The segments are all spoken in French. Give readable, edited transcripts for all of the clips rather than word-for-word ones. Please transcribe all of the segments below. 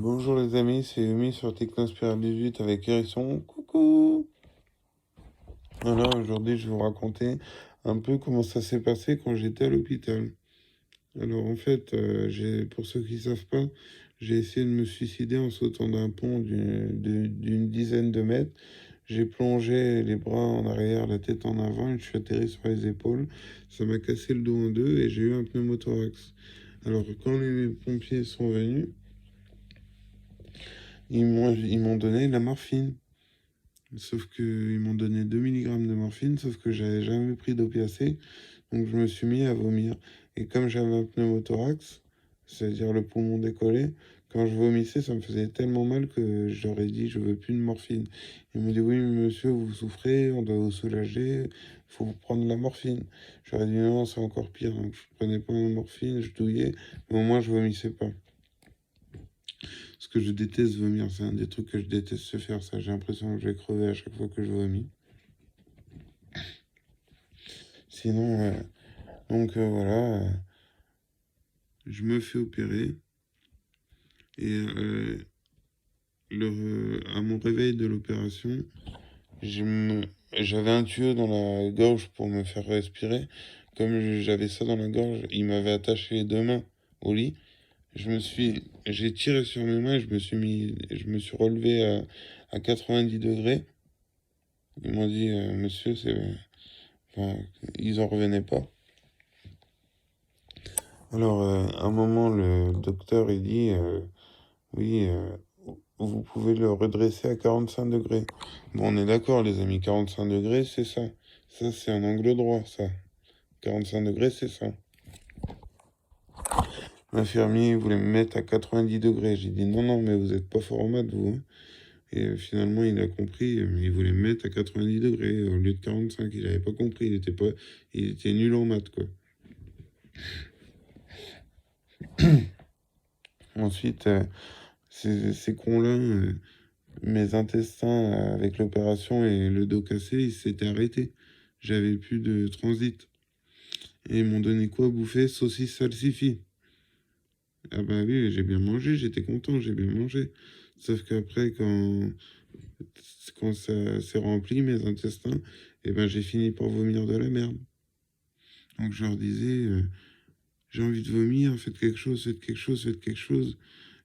Bonjour les amis, c'est Umi sur Technosphere 18 avec Hérisson. Coucou! Alors aujourd'hui je vais vous raconter un peu comment ça s'est passé quand j'étais à l'hôpital. Alors en fait, pour ceux qui ne savent pas, j'ai essayé de me suicider en sautant d'un pont d'une dizaine de mètres. J'ai plongé les bras en arrière, la tête en avant et je suis atterri sur les épaules. Ça m'a cassé le dos en deux et j'ai eu un pneumothorax. Alors quand les pompiers sont venus, ils m'ont donné de la morphine. Sauf qu'ils m'ont donné 2 milligrammes de morphine, sauf que j'avais jamais pris d'opiacé, donc je me suis mis à vomir. Et comme j'avais un pneumothorax, c'est-à-dire le poumon décollé, quand je vomissais, ça me faisait tellement mal que j'aurais dit je veux plus de morphine. Ils m'ont dit oui, mais monsieur, vous souffrez, on doit vous soulager, faut vous prendre de la morphine. J'aurais dit non, c'est encore pire, donc je prenais pas ma morphine, je douillais, mais au moins je vomissais pas. Parce que je déteste vomir, c'est un des trucs que je déteste se faire, ça. J'ai l'impression que je vais crever à chaque fois que je vomis. Sinon, voilà, je me fais opérer et à mon réveil de l'opération, j'avais un tuyau dans la gorge pour me faire respirer. Comme j'avais ça dans la gorge, il m'avait attaché les deux mains au lit. J'ai tiré sur mes mains, je me suis relevé à 90 degrés. Ils m'ont dit, monsieur, enfin, ils en revenaient pas. Alors, à un moment, le docteur, il dit, oui, vous pouvez le redresser à 45 degrés. Bon, on est d'accord, les amis, 45 degrés, c'est ça. Ça, c'est un angle droit, ça. 45 degrés, c'est ça. L'infirmier voulait me mettre à 90 degrés. J'ai dit, non, non, mais vous n'êtes pas fort en maths, vous, hein. Et finalement, il a compris, mais il voulait me mettre à 90 degrés au lieu de 45. Il n'avait pas compris, il était nul en maths, quoi. Ensuite, ces cons-là, mes intestins, avec l'opération et le dos cassé, ils s'étaient arrêtés. J'avais plus de transit. Et ils m'ont donné quoi à bouffer? Saucisse salsifis. Ah bah oui, j'ai bien mangé, j'étais content, j'ai bien mangé. Sauf qu'après, quand ça s'est rempli, mes intestins, et ben j'ai fini par vomir de la merde. Donc je leur disais, j'ai envie de vomir, faites quelque chose, faites quelque chose, faites quelque chose.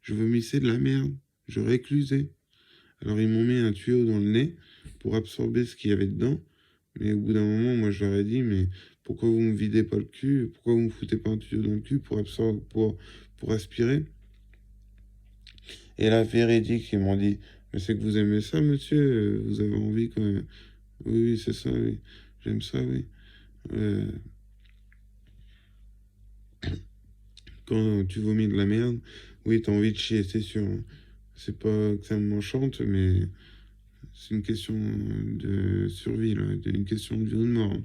Je vomissais de la merde, je réclusais. Alors ils m'ont mis un tuyau dans le nez pour absorber ce qu'il y avait dedans. Mais au bout d'un moment, moi je leur ai dit, mais pourquoi vous me videz pas le cul? Pourquoi vous me foutez pas un tuyau dans le cul pour absorber, pour aspirer? Et là, véridique, ils m'ont dit, mais c'est que vous aimez ça, monsieur? Vous avez envie quand même? Oui, oui, c'est ça, oui. J'aime ça, oui. Euh, Quand tu vomis de la merde, oui, t'as envie de chier, c'est sûr, hein. C'est pas que ça m'enchante, mais c'est une question de survie, là, une question de vie ou de mort, hein.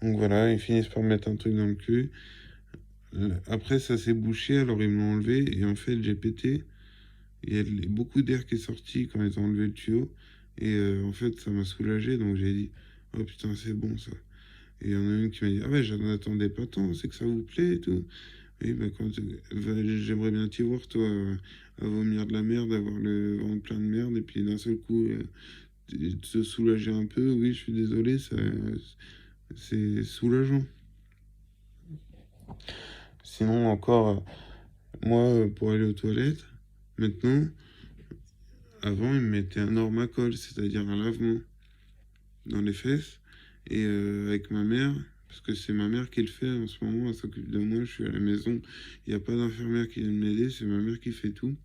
Donc voilà, ils finissent par me mettre un truc dans le cul. Après, ça s'est bouché, alors ils me l'ont enlevé, et en fait, j'ai pété. Il y a beaucoup d'air qui est sorti quand ils ont enlevé le tuyau, et en fait, ça m'a soulagé, donc j'ai dit, oh putain, c'est bon ça. Et il y en a une qui m'a dit, ah ouais, j'en attendais pas tant, c'est que ça vous plaît et tout. Oui, bah, j'aimerais bien t'y voir, toi, à vomir de la merde, avoir le ventre plein de merde, et puis d'un seul coup, te soulager un peu. Oui, je suis désolé, c'est soulageant. Sinon, encore, moi, pour aller aux toilettes, maintenant, avant, ils me mettaient un normacol, c'est-à-dire un lavement dans les fesses. Et avec ma mère, parce que c'est ma mère qui le fait en ce moment, elle s'occupe de moi, je suis à la maison, il n'y a pas d'infirmière qui vient m'aider, c'est ma mère qui fait tout.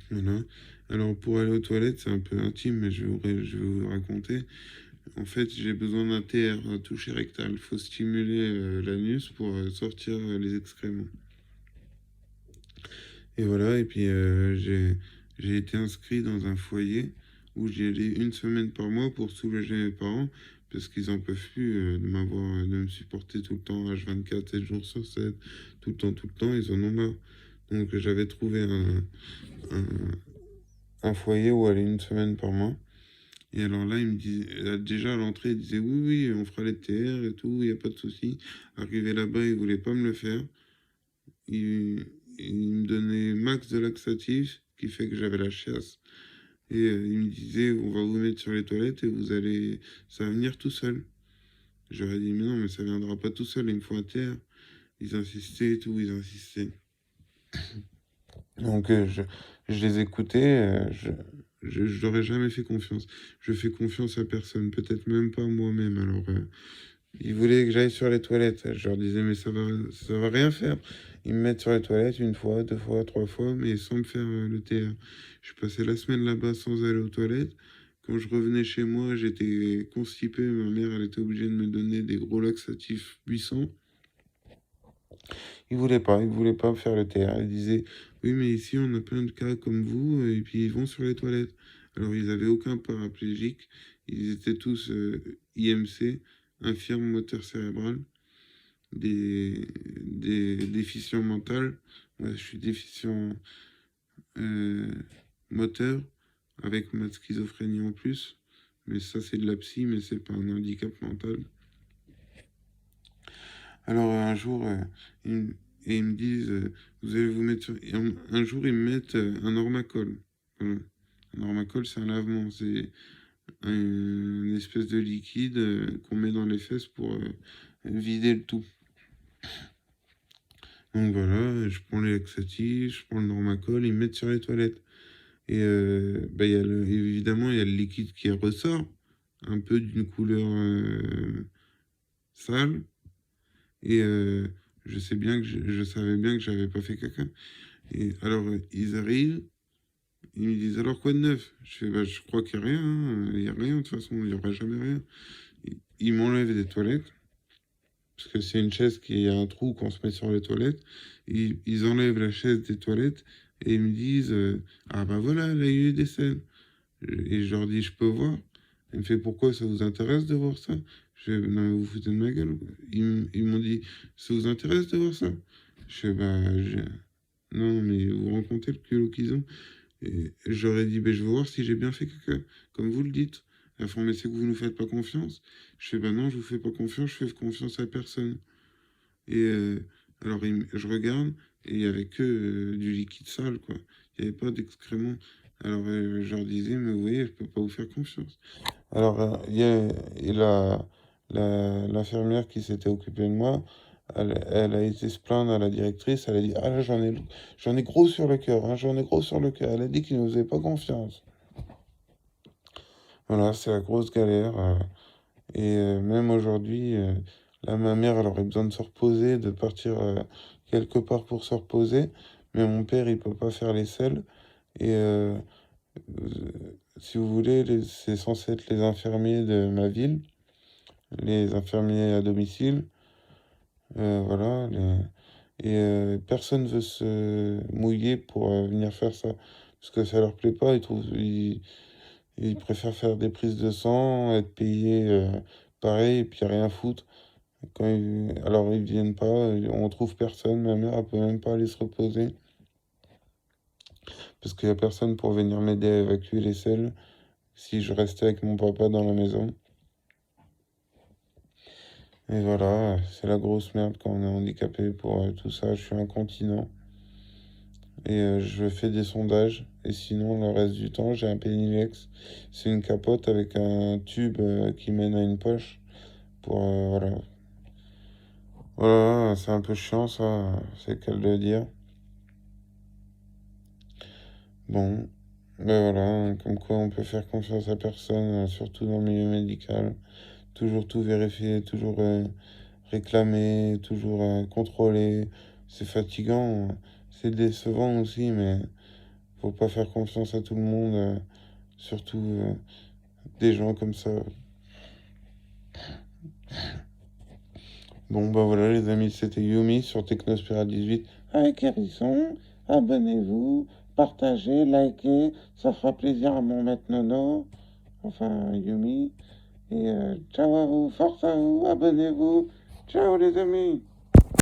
Voilà. Alors pour aller aux toilettes, c'est un peu intime, mais je vais vous raconter. En fait, j'ai besoin d'un TR, un toucher rectal. Il faut stimuler l'anus pour sortir les excréments. Et voilà, et puis j'ai été inscrit dans un foyer où j'y allais une semaine par mois pour soulager mes parents, parce qu'ils en peuvent plus de me supporter tout le temps, H24, 7 jours sur 7, tout le temps, ils en ont marre. Donc j'avais trouvé un, un foyer où aller une semaine par mois. Et alors là, il me dit, déjà à l'entrée, il disait oui, oui, on fera les TR et tout, il n'y a pas de souci. Arrivé là-bas, il voulait pas me le faire. il me donnait max de laxatif, qui fait que j'avais la chiasse. Et il me disait, on va vous mettre sur les toilettes et ça va venir tout seul. J'aurais dit, mais non, mais ça viendra pas tout seul, il me faut un TR. Ils insistaient et tout, ils insistaient. Donc je les écoutais, je leur ai jamais fait confiance. Je fais confiance à personne, peut-être même pas moi-même. Alors, ils voulaient que j'aille sur les toilettes. Je leur disais, mais ça va rien faire. Ils me mettent sur les toilettes une fois, deux fois, trois fois, mais sans me faire le TR. Je passais la semaine là-bas sans aller aux toilettes. Quand je revenais chez moi, j'étais constipé. Ma mère, elle était obligée de me donner des gros laxatifs puissants. Ils voulaient pas me faire le TR. Ils disaient, oui, mais ici, on a plein de cas comme vous, et puis ils vont sur les toilettes. Alors, ils avaient aucun paraplégique. Ils étaient tous IMC, infirme moteur cérébral, des déficients mentaux. Moi, je suis déficient moteur, avec ma schizophrénie en plus. Mais ça, c'est de la psy, mais c'est pas un handicap mental. Alors un jour, ils me disent, vous allez vous mettre sur... Et un jour, ils me mettent un Normacol. Voilà. Un Normacol, c'est un lavement. C'est une espèce de liquide qu'on met dans les fesses pour vider le tout. Donc voilà, je prends les laxatifs, je prends le Normacol, ils me mettent sur les toilettes. Et bah, évidemment, il y a le liquide qui ressort, un peu d'une couleur sale. Et je savais bien que j'avais pas fait caca. Et alors, ils arrivent, ils me disent, alors quoi de neuf? Je fais, bah, je crois qu'il n'y a rien, hein. Il n'y a rien, de toute façon, il n'y aura jamais rien. Ils m'enlèvent des toilettes, parce que c'est une chaise qui a un trou qu'on se met sur les toilettes. Ils enlèvent la chaise des toilettes et ils me disent, ah bah voilà, là, il y a eu des scènes. Et je leur dis, je peux voir. Il me fait, pourquoi ça vous intéresse de voir ça? Je fais, non, mais vous foutez de ma gueule. Ils m'ont dit, ça vous intéresse de voir ça? Je fais, bah, non, mais vous vous rendez compte le culot qu'ils ont? Et j'aurais dit, ben, je veux voir si j'ai bien fait caca, comme vous le dites. La font, mais c'est que vous ne nous faites pas confiance. Je fais, ben non, je vous fais pas confiance, je fais confiance à personne. Et alors, je regarde, et il n'y avait que du liquide sale, quoi. Il n'y avait pas d'excréments. Alors, je leur disais, mais vous voyez, je peux pas vous faire confiance. Alors, et l'infirmière qui s'était occupée de moi, elle a été se plaindre à la directrice. Elle a dit, ah là, j'en ai gros sur le cœur, hein, j'en ai gros sur le cœur. Elle a dit qu'il ne nous faisait pas confiance. Voilà, c'est la grosse galère. Et même aujourd'hui, là, ma mère, elle aurait besoin de se reposer, de partir quelque part pour se reposer. Mais mon père, il peut pas faire les selles. Et si vous voulez, c'est censé être les infirmiers de ma ville, les infirmiers à domicile. Voilà. Et personne veut se mouiller pour venir faire ça. Parce que ça leur plaît pas. Ils préfèrent faire des prises de sang, être payés pareil, et puis rien foutre. Alors ils viennent pas, on trouve personne. Ma mère, elle peut même pas aller se reposer. Parce qu'il y a personne pour venir m'aider à évacuer les selles si je restais avec mon papa dans la maison. Et voilà, c'est la grosse merde quand on est handicapé pour tout ça. Je suis incontinent. Et je fais des sondages. Et sinon, le reste du temps, j'ai un Pénilex. C'est une capote avec un tube qui mène à une poche. Pour, voilà. Voilà, c'est un peu chiant ça, c'est le cas de le dire. Bon, ben voilà, comme quoi on peut faire confiance à personne, surtout dans le milieu médical. Toujours tout vérifier, toujours réclamer, toujours contrôler. C'est fatigant, c'est décevant aussi, mais faut pas faire confiance à tout le monde, surtout des gens comme ça. Bon, bah voilà les amis, c'était Yumi sur Technospira 18 avec Hérisson. Abonnez-vous, partagez, likez, ça fera plaisir à mon maître Nono, enfin Yumi. Et ciao à vous, force à vous, abonnez-vous. Ciao les amis.